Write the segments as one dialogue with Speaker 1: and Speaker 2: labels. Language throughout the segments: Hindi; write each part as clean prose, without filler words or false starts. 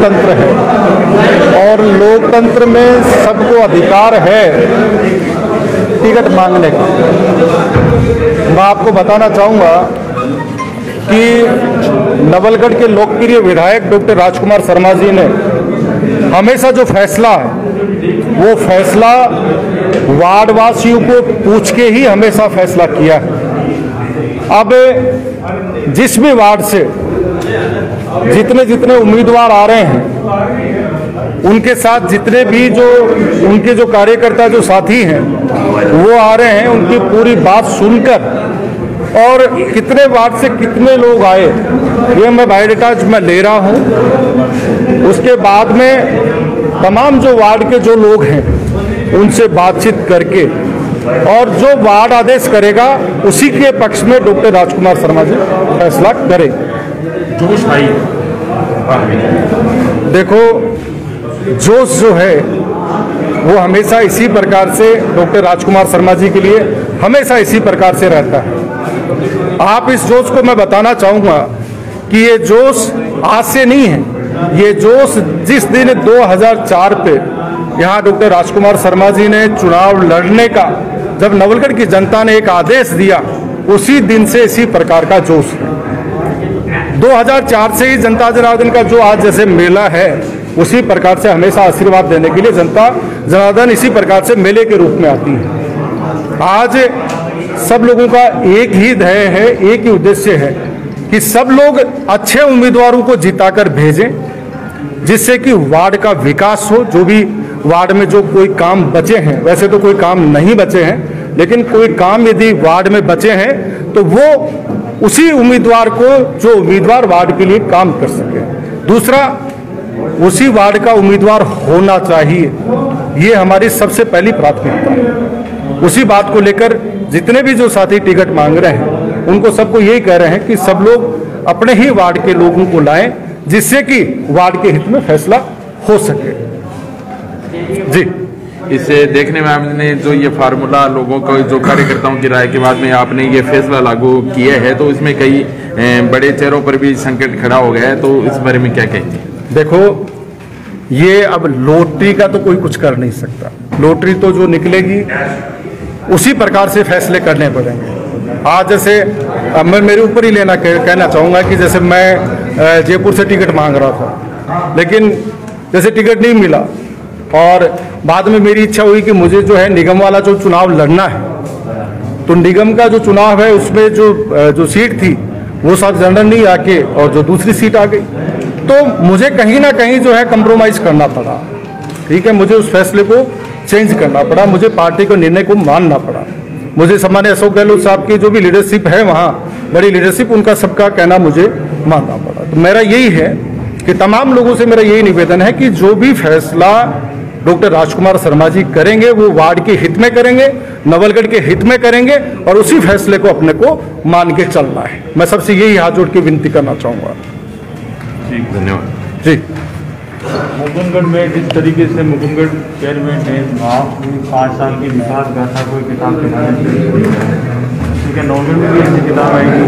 Speaker 1: लोकतंत्र है और लोकतंत्र में सबको अधिकार है टिकट मांगने का। मैं आपको बताना चाहूँगा कि नवलगढ़ के लोकप्रिय विधायक डॉक्टर राजकुमार शर्मा जी ने हमेशा जो फैसला है वो फैसला वार्डवासियों को पूछ के ही हमेशा फैसला किया है। अब जिस भी वार्ड से जितने जितने उम्मीदवार आ रहे हैं उनके साथ जितने भी जो उनके जो कार्यकर्ता जो साथी हैं वो आ रहे हैं, उनकी पूरी बात सुनकर और कितने वार्ड से कितने लोग आए ये मैं बायोडाटा मैं ले रहा हूं। उसके बाद में तमाम जो वार्ड के जो लोग हैं उनसे बातचीत करके और जो वार्ड आदेश करेगा उसी के पक्ष में डॉक्टर राजकुमार शर्मा जी फैसला करेंगे।
Speaker 2: जोश भाई
Speaker 1: देखो, जोश जो है वो हमेशा इसी प्रकार से डॉक्टर राजकुमार शर्मा जी के लिए हमेशा इसी प्रकार से रहता है। आप इस जोश को मैं बताना चाहूँगा कि ये जोश आज से नहीं है। ये जोश जिस दिन 2004 पे यहाँ डॉक्टर राजकुमार शर्मा जी ने चुनाव लड़ने का जब नवलगढ़ की जनता ने एक आदेश दिया, उसी दिन से इसी प्रकार का जोश है। 2004 से ही जनता जनार्दन का जो आज जैसे मेला है उसी प्रकार से हमेशा आशीर्वाद देने के लिए जनता जनार्दन इसी प्रकार से मेले के रूप में आती है। आज सब लोगों का एक ही ध्येय है, एक ही उद्देश्य है कि सब लोग अच्छे उम्मीदवारों को जिताकर भेजें जिससे कि वार्ड का विकास हो। जो भी वार्ड में जो कोई काम बचे हैं, वैसे तो कोई काम नहीं बचे हैं, लेकिन कोई काम यदि वार्ड में बचे हैं तो वो उसी उम्मीदवार को जो उम्मीदवार वार्ड के लिए काम कर सके। दूसरा, उसी वार्ड का उम्मीदवार होना चाहिए, ये हमारी सबसे पहली प्राथमिकता है। उसी बात को लेकर जितने भी जो साथी टिकट मांग रहे हैं उनको सबको यही कह रहे हैं कि सब लोग अपने ही वार्ड के लोगों को लाएं जिससे कि वार्ड के हित में फैसला हो सके। जी,
Speaker 2: इसे देखने में आपने जो ये फार्मूला लोगों को जो कार्यकर्ताओं की राय के बाद में आपने ये फैसला लागू किया है तो इसमें कई बड़े चेहरों पर भी संकट खड़ा हो गया है, तो इस बारे में क्या कहेंगे?
Speaker 1: देखो, ये अब लॉटरी का तो कोई कुछ कर नहीं सकता। लॉटरी तो जो निकलेगी उसी प्रकार से फैसले करने पड़ेंगे। आज जैसे मैं मेरे ऊपर ही कहना चाहूँगा कि जैसे मैं जयपुर से टिकट मांग रहा था, लेकिन जैसे टिकट नहीं मिला और बाद में मेरी इच्छा हुई कि मुझे जो है निगम वाला जो चुनाव लड़ना है, तो निगम का जो चुनाव है उसमें जो सीट थी वो सब जनरल नहीं आके और जो दूसरी सीट आ गई, तो मुझे कहीं ना कहीं जो है कंप्रोमाइज़ करना पड़ा। ठीक है, मुझे उस फैसले को चेंज करना पड़ा, मुझे पार्टी के निर्णय को मानना पड़ा। मुझे सम्मान्य अशोक गहलोत साहब की जो भी लीडरशिप है वहाँ बड़ी लीडरशिप, उनका सबका कहना मुझे मानना पड़ा। तो मेरा यही है कि तमाम लोगों से मेरा यही निवेदन है कि जो भी फैसला डॉक्टर राजकुमार शर्मा जी करेंगे वो वार्ड के हित में करेंगे, नवलगढ़ के हित में करेंगे और उसी फैसले को अपने को मान के चलना है। मैं सबसे यही हाथ जोड़ के विनती करना चाहूँगा।
Speaker 2: ठीक, धन्यवाद
Speaker 1: जी।
Speaker 3: मुकुंदगढ़ में जिस तरीके से मुकुंदगढ़ चेयरमैन है, वहाँ 5 साल की विकास गाथा कोई किताब के माध्यम से, ठीक है, नवलगढ़ में भी ऐसी किताब आएगी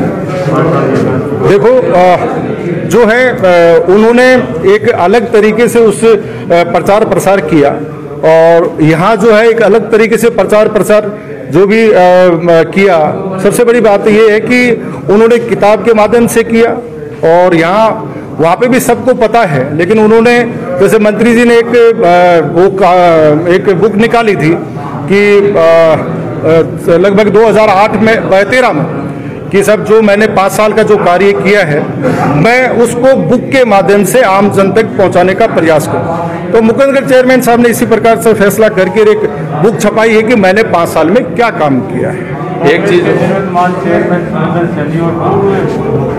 Speaker 3: 5 साल की।
Speaker 1: देखो, जो है उन्होंने एक अलग तरीके से उस प्रचार प्रसार किया और यहाँ जो है एक अलग तरीके से प्रचार प्रसार जो भी किया। सबसे बड़ी बात ये है कि उन्होंने किताब के माध्यम से किया और यहाँ वहाँ पे भी सबको पता है, लेकिन उन्होंने जैसे मंत्री जी ने एक बुक निकाली थी कि लगभग 2008 में 13 में कि सब जो मैंने 5 साल का जो कार्य किया है मैं उसको बुक के माध्यम से आम जन तक पहुँचाने का प्रयास करूँ। तो मुकुंदगढ़ चेयरमैन साहब ने इसी प्रकार से फैसला करके एक बुक छपाई है कि मैंने 5 साल में क्या काम किया है।
Speaker 2: एक चीज
Speaker 3: चेयरमैन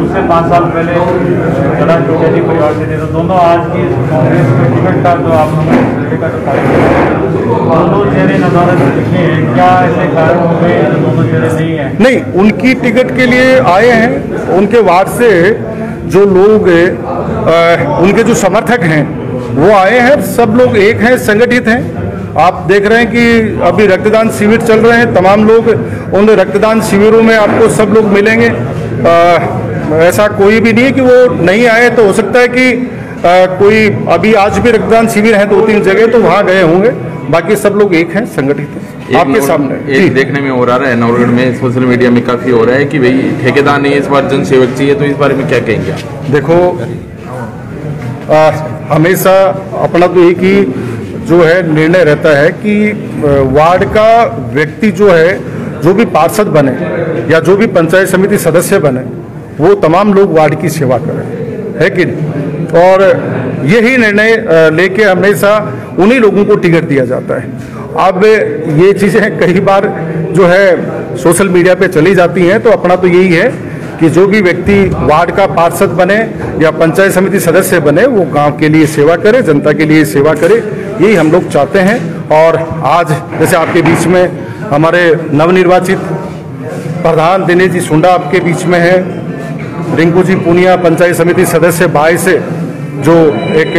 Speaker 3: उससे 5 साल पहले बड़ा चौधरी परिवार से थे, तो दोनों आज की कांग्रेस के टिकट का जो आप दोनों चेहरे नजारे दिखे हैं, क्या ऐसे कारण हो गए दोनों चेहरे नहीं है?
Speaker 1: नहीं, उनकी टिकट के लिए आए हैं, उनके वार्ड से जो लोग उनके जो समर्थक हैं वो आए हैं, सब लोग एक हैं, संगठित हैं। आप देख रहे हैं कि अभी रक्तदान शिविर चल रहे हैं, तमाम लोग उन रक्तदान शिविरों में आपको सब लोग मिलेंगे। ऐसा कोई भी नहीं है कि वो नहीं आए, तो हो सकता है कि कोई अभी आज भी रक्तदान शिविर है 2-3 जगह, तो वहाँ गए होंगे। बाकी सब लोग एक हैं, संगठित हैं, आपके सामने।
Speaker 2: एक देखने में हो रहा है नवलगढ़ में, सोशल मीडिया में काफी हो रहा है कि भाई ठेकेदार नहीं, इस बार जन सेवक चाहिए, तो इस बारे में क्या कहेंगे आप?
Speaker 1: देखो, हमेशा अपना तो एक ही जो है निर्णय रहता है कि वार्ड का व्यक्ति जो है, जो भी पार्षद बने या जो भी पंचायत समिति सदस्य बने, वो तमाम लोग वार्ड की सेवा करें, है कि नहीं? और यही निर्णय लेके हमेशा उन्हीं लोगों को टिकट दिया जाता है। अब ये चीज़ें कई बार जो है सोशल मीडिया पे चली जाती हैं, तो अपना तो यही है कि जो भी व्यक्ति वार्ड का पार्षद बने या पंचायत समिति सदस्य बने, वो गांव के लिए सेवा करे, जनता के लिए सेवा करे, यही हम लोग चाहते हैं। और आज जैसे आपके बीच में हमारे नवनिर्वाचित प्रधान दिनेश जी सुंडा आपके बीच में है, रिंकू जी पूनिया पंचायत समिति सदस्य बाय से जो एक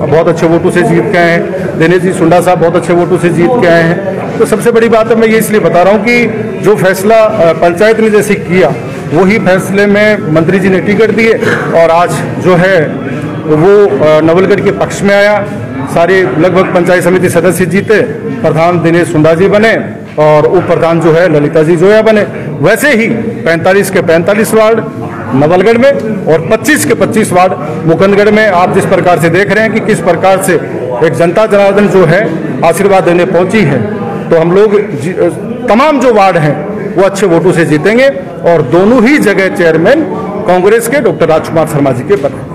Speaker 1: बहुत अच्छे वोटों से जीत के आए हैं, दिनेश जी सुंडा साहब बहुत अच्छे वोटों से जीत के आए हैं। तो सबसे बड़ी बात है, मैं ये इसलिए बता रहा हूँ कि जो फैसला पंचायत ने जैसे किया, वही फैसले में मंत्री जी ने टिकट दिए और आज जो है वो नवलगढ़ के पक्ष में आया। सारे लगभग पंचायत समिति सदस्य जीते, प्रधान दिनेश सुंडा जी बने और उप प्रधान जो है ललिता जी जोया बने। वैसे ही 45 के 45 वार्ड नवलगढ़ में और 25 के 25 वार्ड मुकुंदगढ़ में आप जिस प्रकार से देख रहे हैं कि किस प्रकार से एक जनता जनार्दन जो है आशीर्वाद देने पहुंची है, तो हम लोग तमाम जो वार्ड हैं वो अच्छे वोटों से जीतेंगे और दोनों ही जगह चेयरमैन कांग्रेस के डॉक्टर राजकुमार शर्मा जी के बने।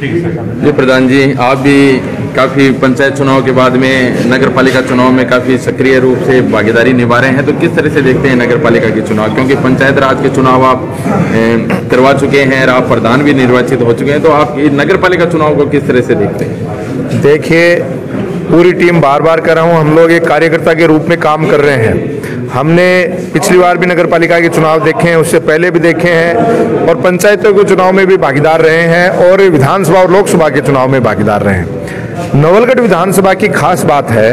Speaker 2: जी प्रधान जी, आप भी काफ़ी पंचायत चुनाव के बाद में नगर पालिका चुनाव में काफ़ी सक्रिय रूप से भागीदारी निभा रहे हैं, तो किस तरह से देखते हैं नगर पालिका के चुनाव? क्योंकि पंचायत राज के चुनाव आप करवा चुके हैं और आप प्रधान भी निर्वाचित हो चुके हैं, तो आप नगर पालिका चुनाव को किस तरह से देखते हैं?
Speaker 4: देखिए, पूरी टीम बार बार कर रहा हूँ, हम लोग एक कार्यकर्ता के रूप में काम कर रहे हैं। हमने पिछली बार भी नगर पालिका के चुनाव देखे हैं, उससे पहले भी देखे हैं और पंचायतों के चुनाव में भी भागीदार रहे हैं और विधानसभा और लोकसभा के चुनाव में भागीदार रहे हैं। नवलगढ़ विधानसभा की खास बात है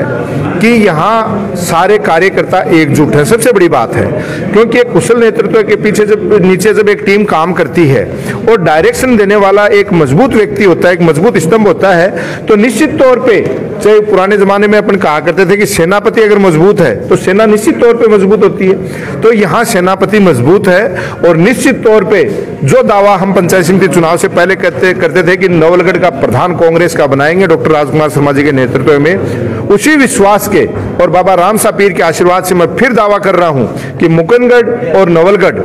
Speaker 4: कि यहाँ सारे कार्यकर्ता एकजुट हैं, सबसे बड़ी बात है, क्योंकि एक कुशल नेतृत्व के पीछे जब एक टीम काम करती है और डायरेक्शन देने वाला एक मजबूत व्यक्ति होता है, एक मजबूत स्तंभ होता है, तो निश्चित तौर पे, चाहे पुराने जमाने में अपन कहा करते थे कि सेनापति अगर मजबूत है तो सेना निश्चित तौर पे मजबूत होती है, तो यहाँ सेनापति मजबूत है और निश्चित तौर पे जो दावा हम पंचायत समिति चुनाव से पहले करते थे कि नवलगढ़ का प्रधान कांग्रेस का बनाएंगे डॉक्टर राजकुमार शर्मा जी के नेतृत्व में, उसी विश्वास के और बाबा राम सा पीर के आशीर्वाद से मैं फिर दावा कर रहा हूं कि मुकुंदगढ़ और नवलगढ़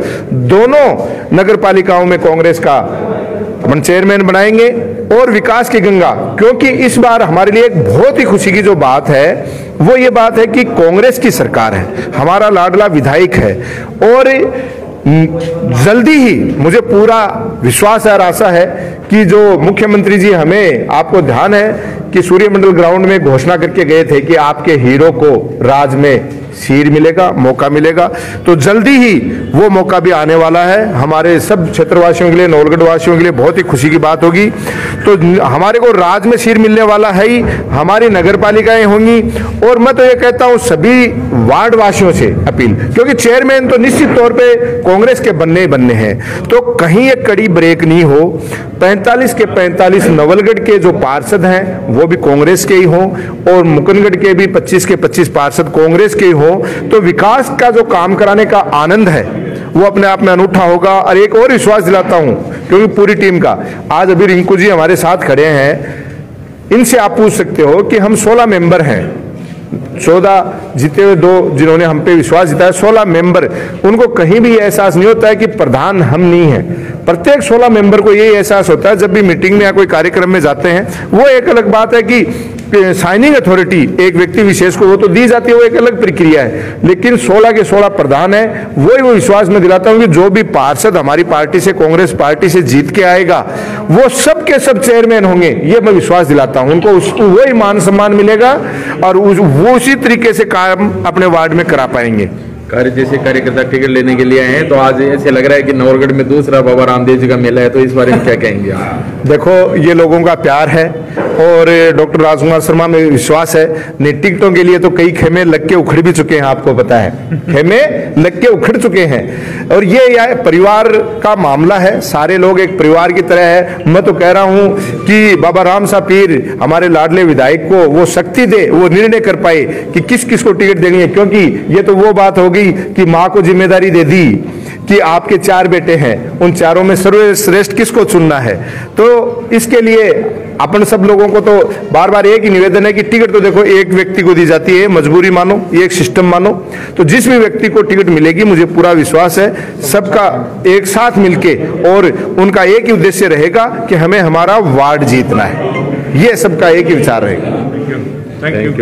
Speaker 4: दोनों नगर पालिकाओं में कांग्रेस का अपन चेयरमैन बनाएंगे और विकास की गंगा। क्योंकि इस बार हमारे लिए एक बहुत ही खुशी की जो बात है वो ये बात है कि कांग्रेस की सरकार है, हमारा लाडला विधायक है और जल्दी ही मुझे पूरा विश्वास और आशा है कि जो मुख्यमंत्री जी, हमें आपको ध्यान है कि सूर्यमंडल ग्राउंड में घोषणा करके गए थे कि आपके हीरो को राज में सीट मिलेगा, मौका मिलेगा, तो जल्दी ही वो मौका भी आने वाला है। हमारे सब क्षेत्रवासियों के लिए, नवलगढ़ वासियों के लिए बहुत ही खुशी की बात होगी। तो हमारे को राज में सीट मिलने वाला है ही, हमारी नगर पालिकाएं होंगी और मैं तो ये कहता हूं सभी वार्ड वासियों से अपील, क्योंकि चेयरमैन तो निश्चित तौर पे कांग्रेस के बनने हैं, तो कहीं एक कड़ी ब्रेक नहीं हो। 45 के 45 नवलगढ़ के जो पार्षद हैं वो भी कांग्रेस के ही हों और मुकुंदगढ़ के भी 25 के 25 पार्षद कांग्रेस के ही हों, तो विकास का जो काम कराने का आनंद है वो अपने आप में अनूठा होगा। और एक और विश्वास दिलाता हूं, क्योंकि पूरी टीम का, आज अभी रिंकू जी हमारे साथ खड़े हैं, इनसे आप पूछ सकते हो कि हम 16 मेंबर हैं, 14 जीते हुए 2 जिन्होंने हम पे विश्वास जताया, 16 मेंबर, उनको कहीं भी एहसास नहीं होता है कि प्रधान हम नहीं है। प्रत्येक 16 मेंबर को यही एहसास होता है जब भी मीटिंग में या कोई कार्यक्रम में जाते हैं। वो एक अलग बात है कि साइनिंग अथॉरिटी एक व्यक्ति विशेष को वो तो दी जाती है, वो एक अलग प्रक्रिया है, लेकिन 16 के 16 प्रधान है। वही वो विश्वास में दिलाता हूं कि जो भी पार्षद हमारी पार्टी से, कांग्रेस पार्टी से जीत के आएगा, वो सब के सब चेयरमैन होंगे, ये मैं विश्वास दिलाता हूं। उनको वही मान सम्मान मिलेगा और वो उसी तरीके से काम अपने वार्ड में करा पाएंगे।
Speaker 2: जैसे कार्यकर्ता टिकट लेने के लिए आए हैं, तो आज ऐसे लग रहा है कि नौरगढ़ में दूसरा बाबा रामदेव जी का मेला है, तो इस बारे में क्या कहेंगे आप?
Speaker 4: देखो, ये लोगों का प्यार है और डॉक्टर राजकुमार शर्मा में विश्वास है। नहीं, टिकटों के लिए तो कई खेमे लग के उखड़ भी चुके हैं, आपको पता है, खेमे लग के उखड़ चुके हैं। और ये परिवार का मामला है, सारे लोग एक परिवार की तरह है। मैं तो कह रहा हूं कि बाबा राम सा पीर हमारे लाडले विधायक को वो शक्ति दे, वो निर्णय कर पाए कि किस किस को टिकट देनी है, क्योंकि ये तो वो बात होगी कि मां को जिम्मेदारी दे दी कि आपके 4 बेटे हैं, उन चारों में सर्वश्रेष्ठ किसको चुनना है। तो इसके लिए अपन सब लोगों को तो बार बार एक ही निवेदन है कि टिकट तो देखो एक व्यक्ति को दी जाती है, मजबूरी मानो, ये एक सिस्टम मानो। तो जिस भी व्यक्ति को टिकट मिलेगी, मुझे पूरा विश्वास है सबका एक साथ मिलके, और उनका एक ही उद्देश्य रहेगा कि हमें हमारा वार्ड जीतना है। ये सबका एक ही विचार रहेगा।
Speaker 3: Thank you.